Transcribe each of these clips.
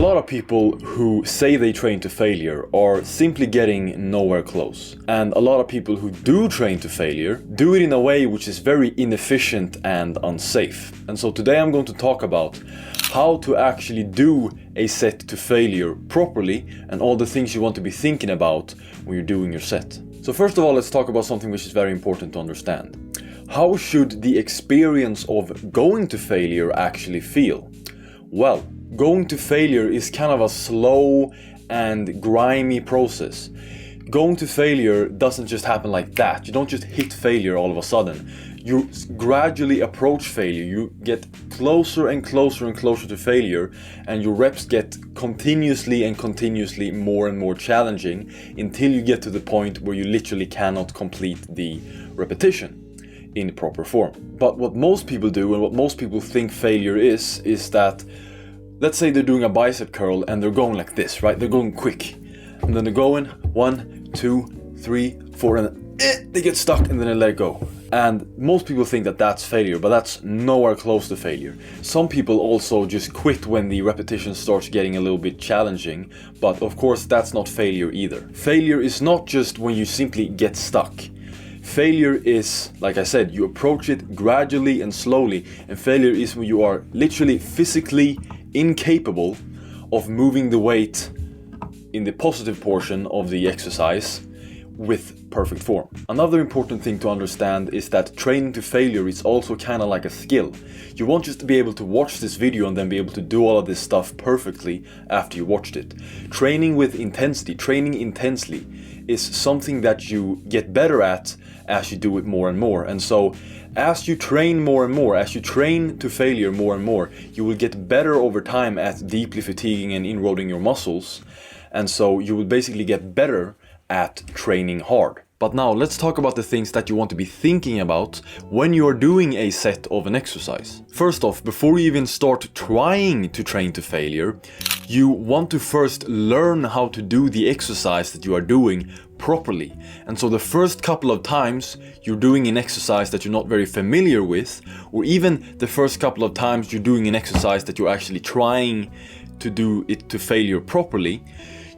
A lot of people who say they train to failure are simply getting nowhere close. And a lot of people who do train to failure do it in a way which is very inefficient and unsafe. And so today I'm going to talk about how to actually do a set to failure properly and all the things you want to be thinking about when you're doing your set. So first of all, let's talk about something which is very important to understand. How should the experience of going to failure actually feel? Well, going to failure is kind of a slow and grimy process. Going to failure doesn't just happen like that. You don't just hit failure all of a sudden. You gradually approach failure. You get closer and closer and closer to failure, and your reps get continuously more and more challenging until you get to the point where you literally cannot complete the repetition in proper form. But what most people do and what most people think failure is that, let's say they're doing a bicep curl and they're going like this, right? They're going quick. And then they're going 1, 2, 3, 4, and they get stuck and then they let it go. And most people think that that's failure, but that's nowhere close to failure. Some people also just quit when the repetition starts getting a little bit challenging, but of course that's not failure either. Failure is not just when you simply get stuck. Failure is, like I said, you approach it gradually and slowly, and failure is when you are literally physically incapable of moving the weight in the positive portion of the exercise with perfect form. Another important thing to understand is that training to failure is also kind of like a skill. You won't just be able to watch this video and then be able to do all of this stuff perfectly after you watched it. Training with intensity, training intensely, is something that you get better at as you do it more and more. And so as you train more and more, as you train to failure more and more, you will get better over time at deeply fatiguing and inroading your muscles. And so you will basically get better at training hard. But now let's talk about the things that you want to be thinking about when you're doing a set of an exercise. First off, before you even start trying to train to failure, you want to first learn how to do the exercise that you are doing properly. And so the first couple of times you're doing an exercise that you're not very familiar with, or even the first couple of times you're doing an exercise that you're actually trying to do it to failure properly,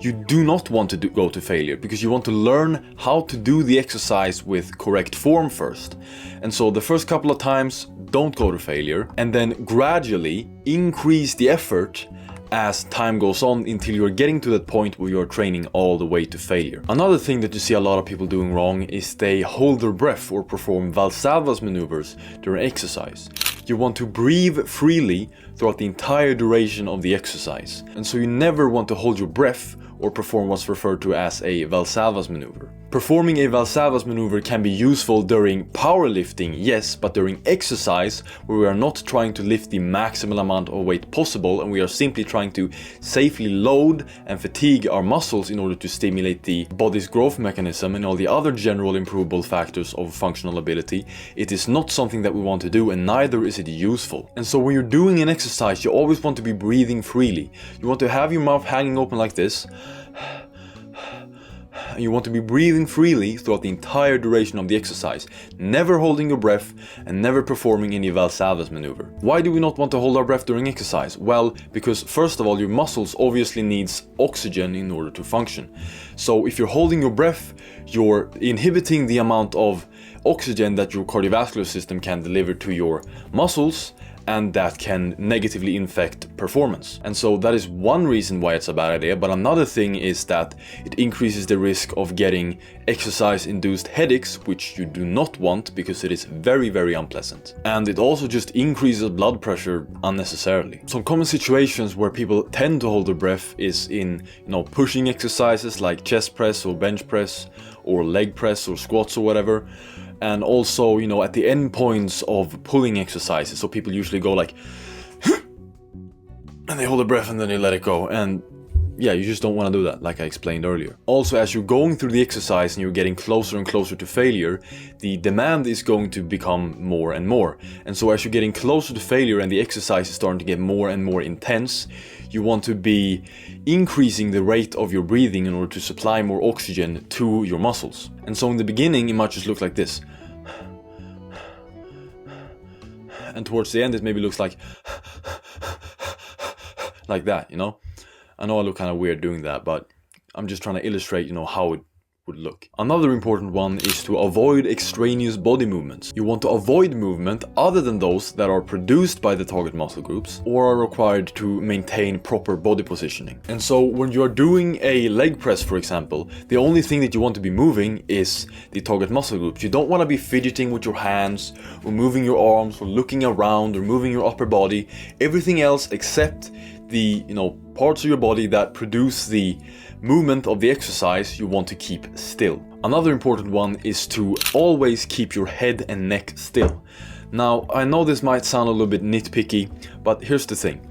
you do not want to go to failure, because you want to learn how to do the exercise with correct form first. And so the first couple of times, don't go to failure, and then gradually increase the effort as time goes on until you're getting to that point where you're training all the way to failure. Another thing that you see a lot of people doing wrong is they hold their breath or perform Valsalva's maneuvers during exercise. You want to breathe freely throughout the entire duration of the exercise. And so you never want to hold your breath or perform what's referred to as a Valsalva's maneuver. Performing a Valsalva's maneuver can be useful during powerlifting, yes, but during exercise, where we are not trying to lift the maximal amount of weight possible and we are simply trying to safely load and fatigue our muscles in order to stimulate the body's growth mechanism and all the other general improvable factors of functional ability, it is not something that we want to do, and neither is it useful. And so when you're doing an exercise, you always want to be breathing freely. You want to have your mouth hanging open like this, and you want to be breathing freely throughout the entire duration of the exercise, never holding your breath and never performing any Valsalva's maneuver. Why do we not want to hold our breath during exercise? Well, because first of all, your muscles obviously needs oxygen in order to function. So if you're holding your breath, you're inhibiting the amount of oxygen that your cardiovascular system can deliver to your muscles, and that can negatively affect performance. And so that is one reason why it's a bad idea. But another thing is that it increases the risk of getting exercise-induced headaches, which you do not want, because it is very, very unpleasant. And it also just increases blood pressure unnecessarily. Some common situations where people tend to hold their breath is in, pushing exercises like chest press or bench press or leg press or squats or whatever. And also, at the end points of pulling exercises. So people usually go like, and they hold their breath and then they let it go. And yeah, you just don't want to do that, like I explained earlier. Also, as you're going through the exercise and you're getting closer and closer to failure, the demand is going to become more and more. And so as you're getting closer to failure and the exercise is starting to get more and more intense, you want to be increasing the rate of your breathing in order to supply more oxygen to your muscles. And so in the beginning, it might just look like this. And towards the end, it maybe looks like that, I know I look kind of weird doing that, but I'm just trying to illustrate, how it would look. Another important one is to avoid extraneous body movements. You want to avoid movement other than those that are produced by the target muscle groups or are required to maintain proper body positioning. And so when you are doing a leg press, for example, the only thing that you want to be moving is the target muscle groups. You don't want to be fidgeting with your hands or moving your arms or looking around or moving your upper body. Everything else except the parts of your body that produce the movement of the exercise you want to keep still. Another important one is to always keep your head and neck still. Now, I know this might sound a little bit nitpicky, but here's the thing.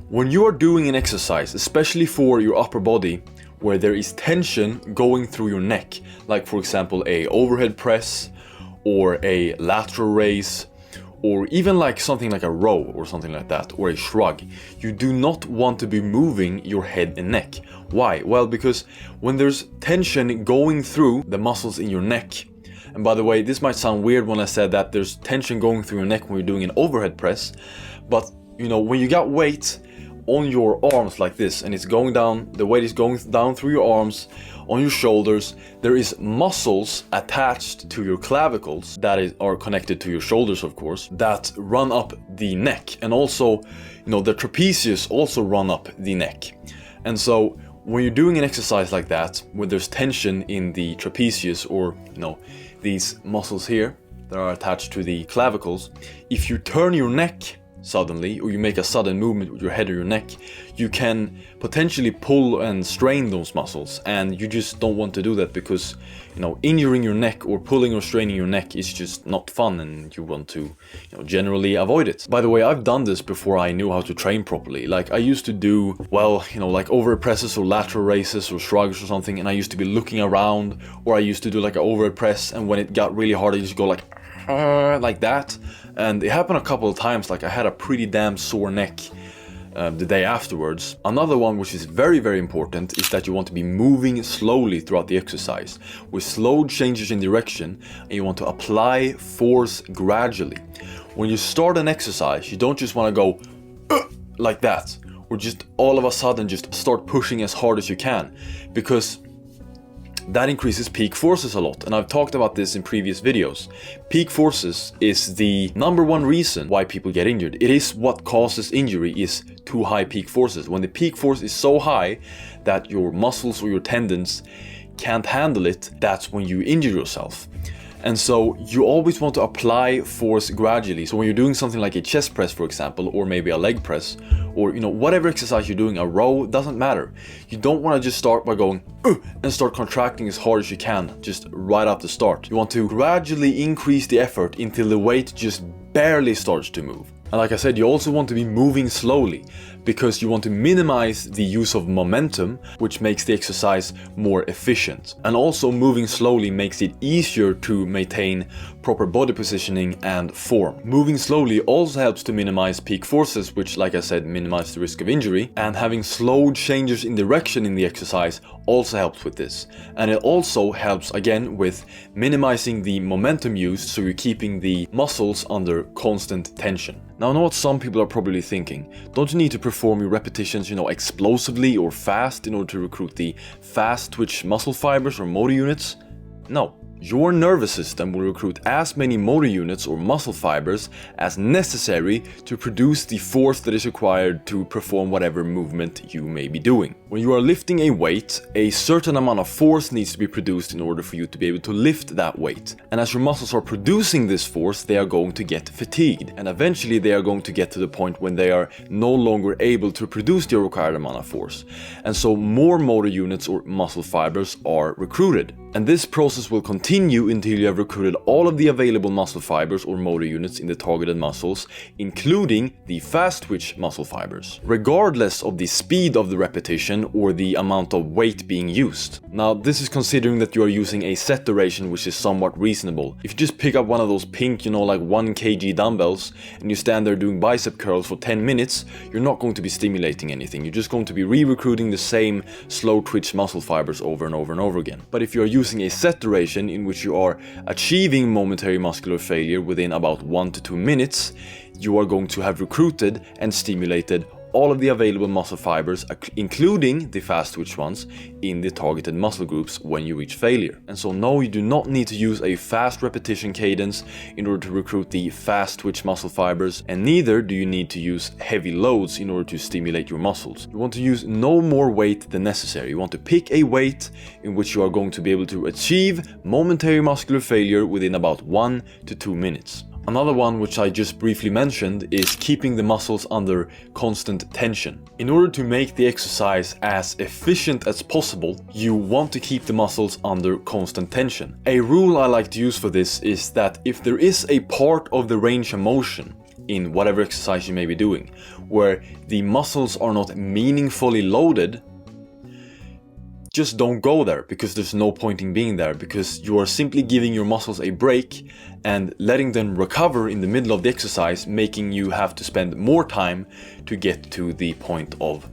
When you are doing an exercise, especially for your upper body, where there is tension going through your neck, like for example a overhead press or a lateral raise, or even like something like a row or something like that, or a shrug, you do not want to be moving your head and neck. Why? Well, because when there's tension going through the muscles in your neck, and by the way, this might sound weird when I said that there's tension going through your neck when you're doing an overhead press, but when you got weight on your arms like this and it's going down, the weight is going down through your arms, on your shoulders, there is muscles attached to your clavicles that are connected to your shoulders, of course, that run up the neck, and also the trapezius also run up the neck. And so when you're doing an exercise like that, where there's tension in the trapezius, or these muscles here that are attached to the clavicles, if you turn your neck suddenly, or you make a sudden movement with your head or your neck, you can potentially pull and strain those muscles, and you just don't want to do that, because injuring your neck or pulling or straining your neck is just not fun, and you want to generally avoid it. By the way, I've done this before I knew how to train properly. Like I used to do like overhead presses or lateral raises or shrugs or something, and I used to be looking around, or I used to do like an overhead press, and when it got really hard I used to go like that. And it happened a couple of times, like I had a pretty damn sore neck the day afterwards. Another one which is very, very important is that you want to be moving slowly throughout the exercise with slow changes in direction, and you want to apply force gradually. When you start an exercise, you don't just want to go like that, or just all of a sudden just start pushing as hard as you can, because that increases peak forces a lot, and I've talked about this in previous videos. Peak forces is the number one reason why people get injured. It is what causes injury, is too high peak forces. When the peak force is so high that your muscles or your tendons can't handle it, that's when you injure yourself. And so you always want to apply force gradually. So when you're doing something like a chest press, for example, or maybe a leg press, or whatever exercise you're doing, a row, doesn't matter. You don't want to just start by going and start contracting as hard as you can, just right off the start. You want to gradually increase the effort until the weight just barely starts to move. And like I said, you also want to be moving slowly, because you want to minimize the use of momentum, which makes the exercise more efficient. And also moving slowly makes it easier to maintain proper body positioning and form. Moving slowly also helps to minimize peak forces, which, like I said, minimize the risk of injury. And having slow changes in direction in the exercise also helps with this. And it also helps, again, with minimizing the momentum used, so you're keeping the muscles under constant tension. Now, I know what some people are probably thinking. Don't you need to perform your repetitions, explosively or fast in order to recruit the fast twitch muscle fibers or motor units? No. Your nervous system will recruit as many motor units or muscle fibers as necessary to produce the force that is required to perform whatever movement you may be doing. When you are lifting a weight, a certain amount of force needs to be produced in order for you to be able to lift that weight. And as your muscles are producing this force, they are going to get fatigued. And eventually they are going to get to the point when they are no longer able to produce the required amount of force. And so more motor units or muscle fibers are recruited. And this process will continue until you have recruited all of the available muscle fibers or motor units in the targeted muscles, including the fast twitch muscle fibers, regardless of the speed of the repetition or the amount of weight being used. Now, this is considering that you are using a set duration which is somewhat reasonable. If you just pick up one of those pink, like 1 kg dumbbells, and you stand there doing bicep curls for 10 minutes, you're not going to be stimulating anything. You're just going to be re-recruiting the same slow twitch muscle fibers over and over and over again. But if you're using a set duration in which you are achieving momentary muscular failure within about 1 to 2 minutes, you are going to have recruited and stimulated all of the available muscle fibers, including the fast twitch ones, in the targeted muscle groups when you reach failure. And so no, you do not need to use a fast repetition cadence in order to recruit the fast twitch muscle fibers, and neither do you need to use heavy loads in order to stimulate your muscles. You want to use no more weight than necessary. You want to pick a weight in which you are going to be able to achieve momentary muscular failure within about 1 to 2 minutes. Another one, which I just briefly mentioned, is keeping the muscles under constant tension. In order to make the exercise as efficient as possible, you want to keep the muscles under constant tension. A rule I like to use for this is that if there is a part of the range of motion in whatever exercise you may be doing where the muscles are not meaningfully loaded, just don't go there, because there's no point in being there, because you are simply giving your muscles a break and letting them recover in the middle of the exercise, making you have to spend more time to get to the point of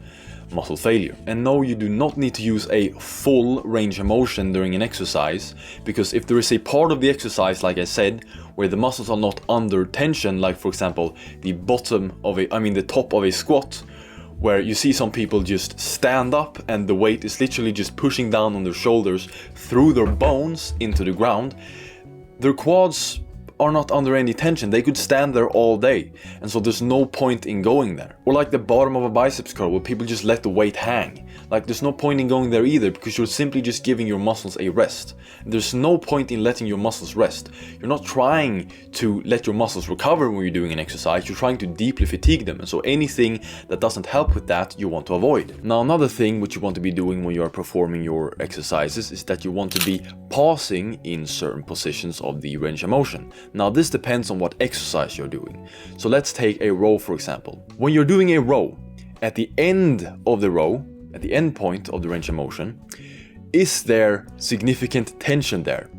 muscle failure. And no, you do not need to use a full range of motion during an exercise, because if there is a part of the exercise, like I said, where the muscles are not under tension, like for example the top of a squat, where you see some people just stand up and the weight is literally just pushing down on their shoulders through their bones into the ground, their quads are not under any tension. They could stand there all day, and so there's no point in going there. Or like the bottom of a biceps curl, where people just let the weight hang. Like, there's no point in going there either, because you're simply just giving your muscles a rest. And there's no point in letting your muscles rest. You're not trying to let your muscles recover when you're doing an exercise, you're trying to deeply fatigue them, and so anything that doesn't help with that, you want to avoid. Now, another thing which you want to be doing when you are performing your exercises is that you want to be pausing in certain positions of the range of motion. Now, this depends on what exercise you're doing. So let's take a row, for example. When you're doing a row, at the end of the row, at the end point of the range of motion, is there significant tension there?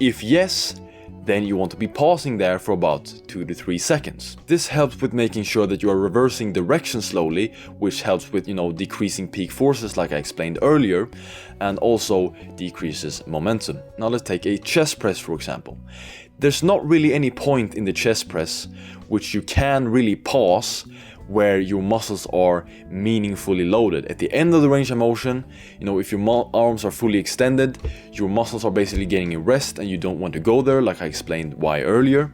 If yes, then you want to be pausing there for about 2 to 3 seconds. This helps with making sure that you are reversing direction slowly, which helps with, decreasing peak forces like I explained earlier, and also decreases momentum. Now let's take a chest press, for example. There's not really any point in the chest press which you can really pause where your muscles are meaningfully loaded. At the end of the range of motion, if your arms are fully extended, your muscles are basically getting a rest and you don't want to go there, like I explained why earlier.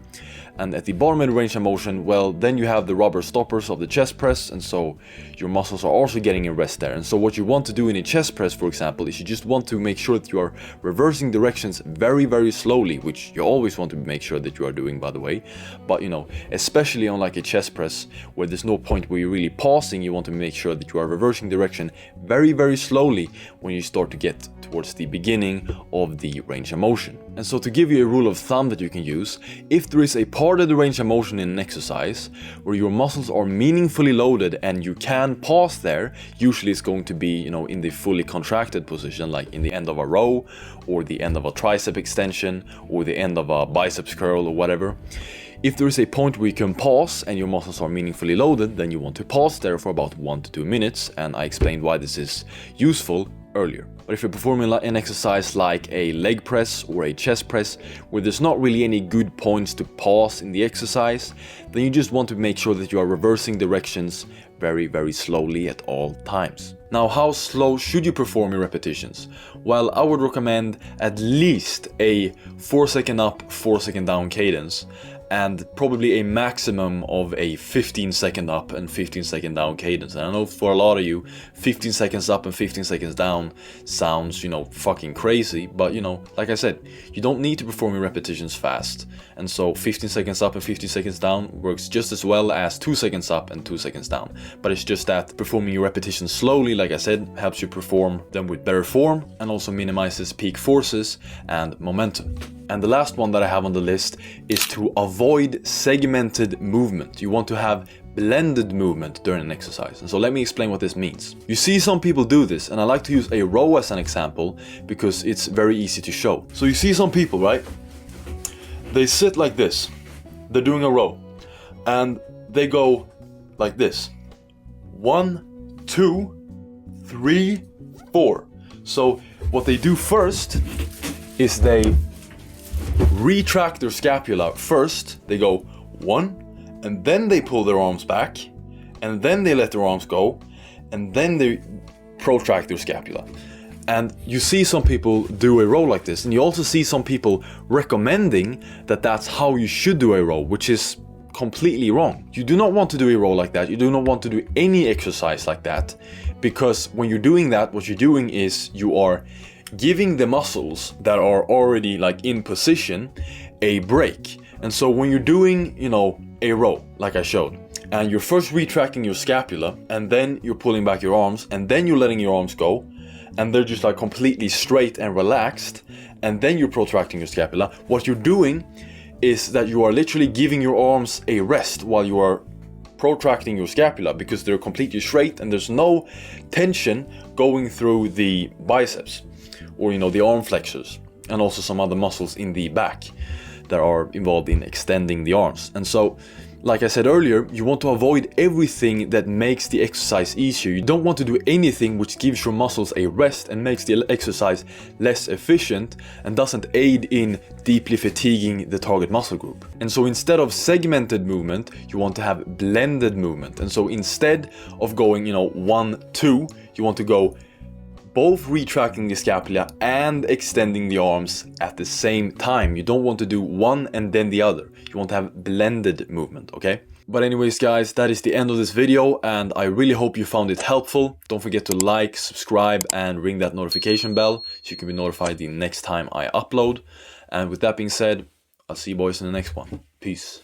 And at the bottom of the range of motion, well, then you have the rubber stoppers of the chest press, and so your muscles are also getting a rest there. And so what you want to do in a chest press, for example, is you just want to make sure that you are reversing directions very, very slowly, which you always want to make sure that you are doing, by the way. But, especially on like a chest press, where there's no point where you're really pausing, you want to make sure that you are reversing direction very, very slowly when you start to get towards the beginning of the range of motion. And so to give you a rule of thumb that you can use, if there is a part of the range of motion in an exercise where your muscles are meaningfully loaded and you can pause there, usually it's going to be, in the fully contracted position, like in the end of a row, or the end of a tricep extension, or the end of a biceps curl, or whatever. If there is a point where you can pause and your muscles are meaningfully loaded, then you want to pause there for about 1 to 2 minutes, and I explained why this is useful earlier. But if you're performing an exercise like a leg press or a chest press, where there's not really any good points to pause in the exercise, then you just want to make sure that you are reversing directions very, very slowly at all times. Now, how slow should you perform your repetitions? Well, I would recommend at least a 4 second up, 4 second down cadence, and probably a maximum of a 15 second up and 15 second down cadence. And I know for a lot of you, 15 seconds up and 15 seconds down sounds, fucking crazy, but like I said, you don't need to perform your repetitions fast. And so 15 seconds up and 15 seconds down works just as well as 2 seconds up and 2 seconds down. But it's just that performing your repetitions slowly, like I said, helps you perform them with better form and also minimizes peak forces and momentum. And the last one that I have on the list is to avoid segmented movement. You want to have blended movement during an exercise. And so let me explain what this means. You see some people do this, and I like to use a row as an example because it's very easy to show. So you see some people, right? They sit like this. They're doing a row. And they go like this. 1, 2, 3, 4. So what they do first is they retract their scapula first. They go 1, and then they pull their arms back, and then they let their arms go, and then they protract their scapula. And you see some people do a row like this, and you also see some people recommending that that's how you should do a row, which is completely wrong. You do not want to do a row like that. You do not want to do any exercise like that, because when you're doing that, what you're doing is you are giving the muscles that are already like in position a break. And so when you're doing, you know, a row like I showed, and you're first retracting your scapula, and then you're pulling back your arms, and then you're letting your arms go, and they're just like completely straight and relaxed, and then you're protracting your scapula, what you're doing is that you are literally giving your arms a rest while you are protracting your scapula, because they're completely straight and there's no tension going through the biceps, or, you know, the arm flexors, and also some other muscles in the back that are involved in extending the arms. And so, like I said earlier, you want to avoid everything that makes the exercise easier. You don't want to do anything which gives your muscles a rest and makes the exercise less efficient and doesn't aid in deeply fatiguing the target muscle group. And so instead of segmented movement, you want to have blended movement. And so instead of going, 1-2, you want to go both retracting the scapula and extending the arms at the same time. You don't want to do one and then the other. You want to have blended movement, okay? But anyways, guys, that is the end of this video, and I really hope you found it helpful. Don't forget to like, subscribe, and ring that notification bell so you can be notified the next time I upload. And with that being said, I'll see you boys in the next one. Peace.